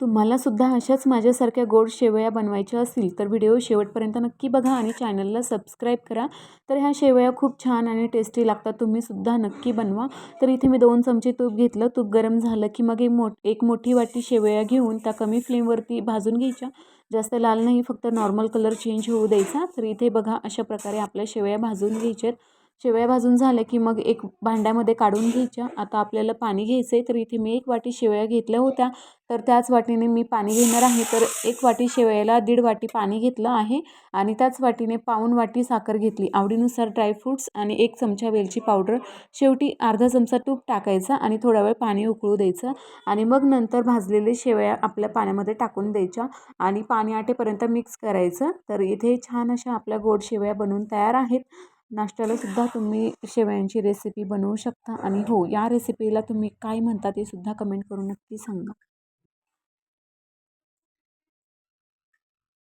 तुम्हाला सुद्धा अशाच माझ्यासारख्या गोड शेवया बनवायच्या असतील तर व्हिडिओ शेवटपर्यंत नक्की बघा आणि चॅनलला सबस्क्राईब करा। तर ह्या शेवया खूप छान आणि टेस्टी लागतात, तुम्ही सुद्धा नक्की बनवा। तर इथे मी 2 चमचे तूप घेतलं। तूप गरम झालं की मग एक मोठी वाटी शेवया घेऊन त्या कमी फ्लेमवरती भाजून घ्यायच्या। जास्त लाल नाही, फक्त नॉर्मल कलर चेंज होऊ द्यायचा। तर इथे बघा अशा प्रकारे आपल्या शेवया भाजून घ्यायच्यात। शेवया भाजून झाल्या की मग एक भांड्यामध्ये काढून घ्यायच्या। आता आपल्याला पाणी घ्यायचं आहे, तर इथे मी 1 वाटी शेवया घेतल्या होत्या, तर त्याच वाटीने मी पाणी घेणार आहे। तर 1 वाटी शेवयाला 1.5 वाटी पाणी घेतलं आहे आणि त्याच वाटीने पाऊण वाटी साखर घेतली। आवडीनुसार ड्रायफ्रूट्स आणि 1 चमचा वेलची पावडर, शेवटी अर्धा चमचा तूप टाकायचा आणि थोडा वेळ पाणी उकळू द्यायचं आणि मग नंतर भाजलेले शेवया आपल्या पाण्यामध्ये टाकून द्यायच्या आणि पाणी आटेपर्यंत मिक्स करायचं। तर इथे छान अशा आपल्या गोड शेवया बनवून तयार आहेत। नाश्त्याला सुद्धा तुम्ही शेवयांची रेसिपी बनवू शकता आणि हो, या रेसिपीला तुम्ही काय म्हणता ते सुद्धा कमेंट करून नक्की सांगा।